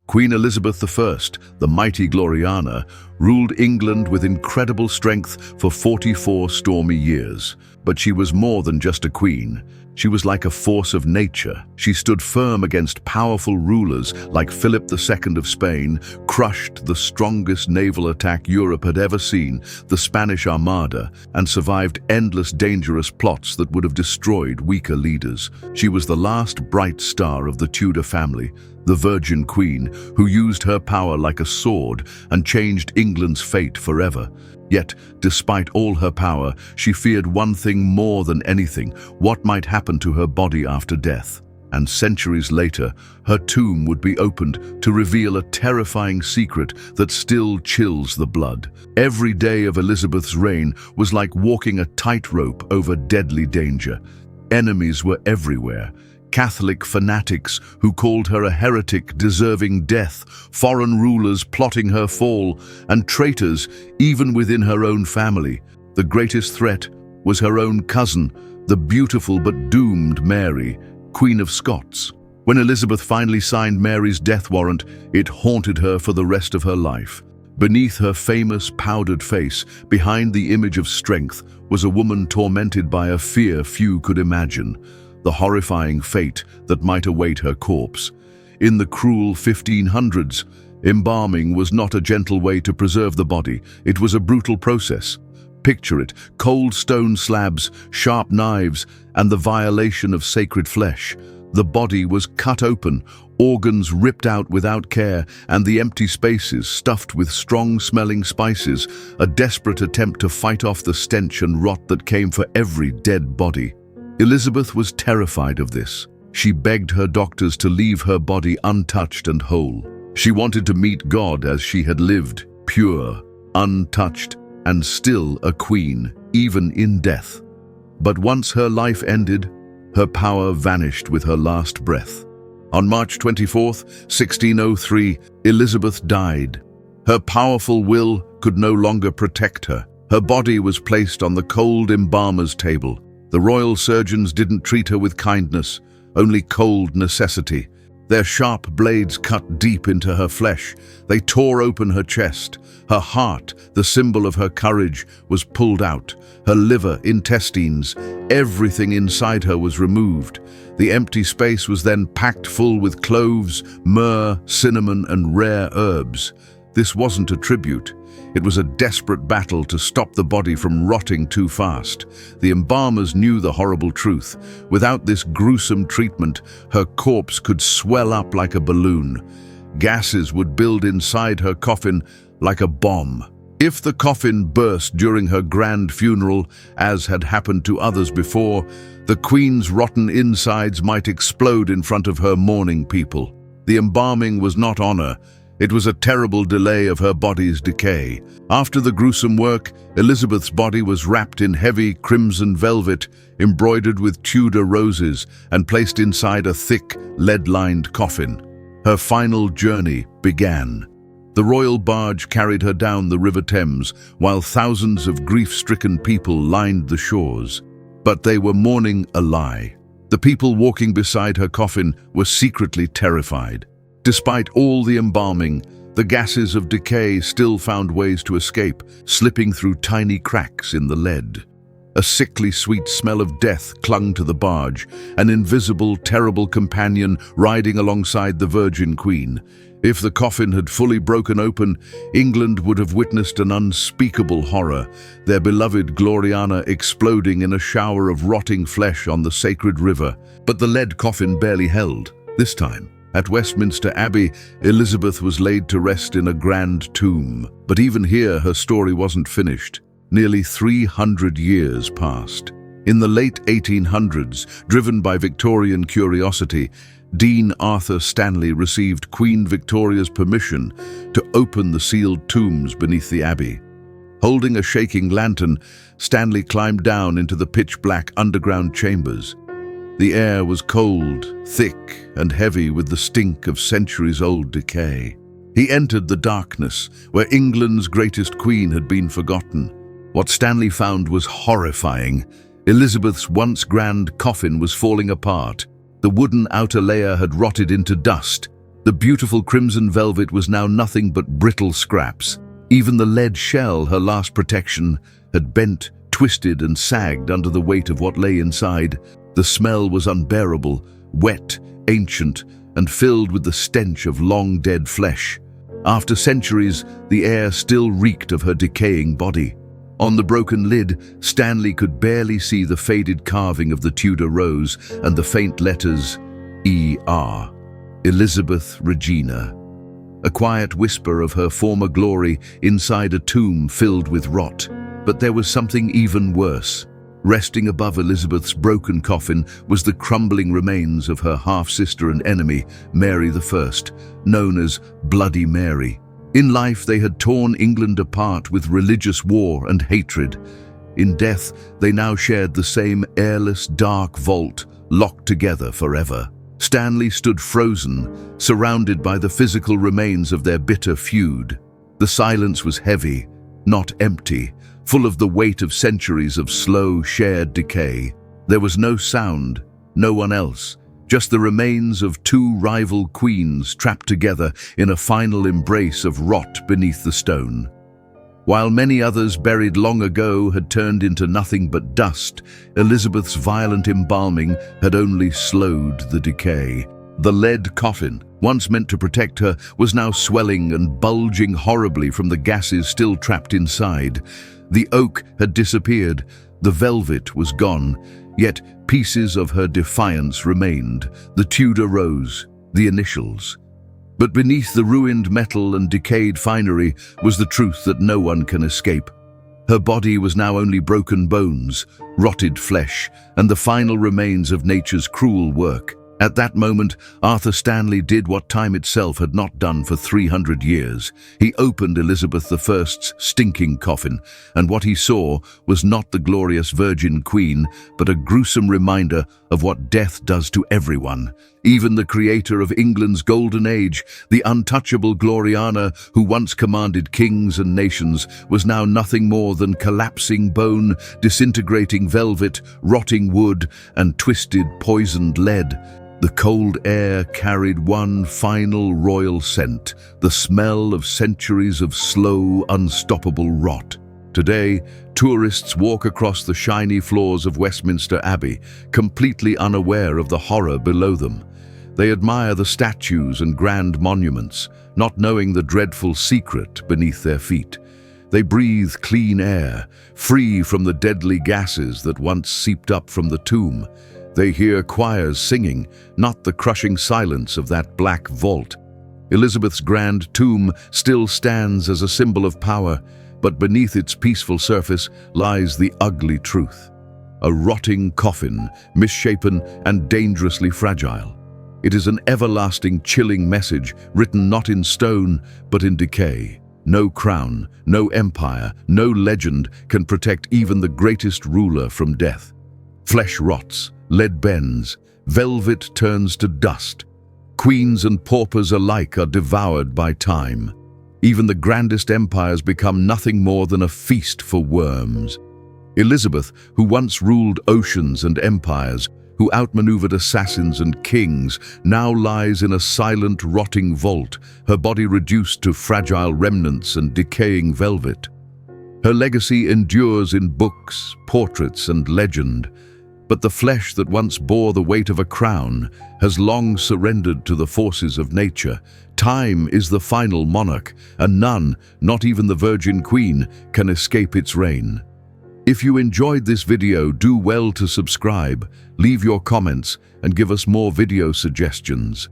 Queen Elizabeth I, the mighty Gloriana, ruled England with incredible strength for 44 stormy years. But she was more than just a queen. She was like a force of nature. She stood firm against powerful rulers like Philip II of Spain, crushed the strongest naval attack Europe had ever seen, the Spanish Armada, and survived endless dangerous plots that would have destroyed weaker leaders. She was the last bright star of the Tudor family, the Virgin Queen, who used her power like a sword and changed England's fate forever. Yet, despite all her power, she feared one thing more than anything: what might happen to her body after death. And centuries later, her tomb would be opened to reveal a terrifying secret that still chills the blood. Every day of Elizabeth's reign was like walking a tightrope over deadly danger. Enemies were everywhere. Catholic fanatics who called her a heretic deserving death, foreign rulers plotting her fall, and traitors even within her own family. The greatest threat was her own cousin, the beautiful but doomed Mary, Queen of Scots. When Elizabeth finally signed Mary's death warrant, it haunted her for the rest of her life. Beneath her famous powdered face, behind the image of strength, was a woman tormented by a fear few could imagine: the horrifying fate that might await her corpse. In the cruel 1500s, embalming was not a gentle way to preserve the body. It was a brutal process. Picture it: cold stone slabs, sharp knives, and the violation of sacred flesh. The body was cut open, organs ripped out without care, and the empty spaces stuffed with strong-smelling spices, a desperate attempt to fight off the stench and rot that came for every dead body. Elizabeth was terrified of this. She begged her doctors to leave her body untouched and whole. She wanted to meet God as she had lived, pure, untouched, and still a queen, even in death. But once her life ended, her power vanished with her last breath. On March 24, 1603, Elizabeth died. Her powerful will could no longer protect her. Her body was placed on the cold embalmer's table. The royal surgeons didn't treat her with kindness, only cold necessity. Their sharp blades cut deep into her flesh. They tore open her chest. Her heart, the symbol of her courage, was pulled out. Her liver, intestines, everything inside her was removed. The empty space was then packed full with cloves, myrrh, cinnamon, and rare herbs. This wasn't a tribute. It was a desperate battle to stop the body from rotting too fast. The embalmers knew the horrible truth. Without this gruesome treatment, her corpse could swell up like a balloon. Gases would build inside her coffin like a bomb. If the coffin burst during her grand funeral, as had happened to others before, the Queen's rotten insides might explode in front of her mourning people. The embalming was not honor. It was a terrible delay of her body's decay. After the gruesome work, Elizabeth's body was wrapped in heavy crimson velvet, embroidered with Tudor roses, and placed inside a thick, lead-lined coffin. Her final journey began. The royal barge carried her down the River Thames, while thousands of grief-stricken people lined the shores. But they were mourning a lie. The people walking beside her coffin were secretly terrified. Despite all the embalming, the gases of decay still found ways to escape, slipping through tiny cracks in the lead. A sickly sweet smell of death clung to the barge, an invisible, terrible companion riding alongside the Virgin Queen. If the coffin had fully broken open, England would have witnessed an unspeakable horror, their beloved Gloriana exploding in a shower of rotting flesh on the sacred river. But the lead coffin barely held, this time. At Westminster Abbey, Elizabeth was laid to rest in a grand tomb. But even here, her story wasn't finished. Nearly 300 years passed. In the late 1800s, driven by Victorian curiosity, Dean Arthur Stanley received Queen Victoria's permission to open the sealed tombs beneath the abbey. Holding a shaking lantern, Stanley climbed down into the pitch-black underground chambers. The air was cold, thick, and heavy with the stink of centuries-old decay. He entered the darkness, where England's greatest queen had been forgotten. What Stanley found was horrifying. Elizabeth's once grand coffin was falling apart. The wooden outer layer had rotted into dust. The beautiful crimson velvet was now nothing but brittle scraps. Even the lead shell, her last protection, had bent, twisted and sagged under the weight of what lay inside. The smell was unbearable, wet, ancient, and filled with the stench of long-dead flesh. After centuries, the air still reeked of her decaying body. On the broken lid, Stanley could barely see the faded carving of the Tudor rose and the faint letters E.R. Elizabeth Regina. A quiet whisper of her former glory inside a tomb filled with rot. But there was something even worse. Resting above Elizabeth's broken coffin was the crumbling remains of her half-sister and enemy, Mary I, known as Bloody Mary. In life, they had torn England apart with religious war and hatred. In death, they now shared the same airless, dark vault, locked together forever. Stanley stood frozen, surrounded by the physical remains of their bitter feud. The silence was heavy, not empty, full of the weight of centuries of slow, shared decay. There was no sound, no one else, just the remains of two rival queens trapped together in a final embrace of rot beneath the stone. While many others buried long ago had turned into nothing but dust, Elizabeth's violent embalming had only slowed the decay. The lead coffin, once meant to protect her, was now swelling and bulging horribly from the gases still trapped inside. The oak had disappeared, the velvet was gone, yet pieces of her defiance remained, the Tudor rose, the initials. But beneath the ruined metal and decayed finery was the truth that no one can escape. Her body was now only broken bones, rotted flesh, and the final remains of nature's cruel work. At that moment, Arthur Stanley did what time itself had not done for 300 years. He opened Elizabeth I's stinking coffin, and what he saw was not the glorious Virgin Queen, but a gruesome reminder of what death does to everyone. Even the creator of England's golden age, the untouchable Gloriana, who once commanded kings and nations, was now nothing more than collapsing bone, disintegrating velvet, rotting wood, and twisted, poisoned lead. The cold air carried one final royal scent, the smell of centuries of slow, unstoppable rot. Today, tourists walk across the shiny floors of Westminster Abbey, completely unaware of the horror below them. They admire the statues and grand monuments, not knowing the dreadful secret beneath their feet. They breathe clean air, free from the deadly gases that once seeped up from the tomb. They hear choirs singing, not the crushing silence of that black vault. Elizabeth's grand tomb still stands as a symbol of power, but beneath its peaceful surface lies the ugly truth. A rotting coffin, misshapen and dangerously fragile. It is an everlasting, chilling message written not in stone, but in decay. No crown, no empire, no legend can protect even the greatest ruler from death. Flesh rots, lead bends, velvet turns to dust. Queens and paupers alike are devoured by time. Even the grandest empires become nothing more than a feast for worms. Elizabeth, who once ruled oceans and empires, who outmaneuvered assassins and kings, now lies in a silent, rotting vault, her body reduced to fragile remnants and decaying velvet. Her legacy endures in books, portraits, and legend, but the flesh that once bore the weight of a crown has long surrendered to the forces of nature. Time is the final monarch, and none, not even the Virgin Queen, can escape its reign. If you enjoyed this video, do well to subscribe, leave your comments, and give us more video suggestions.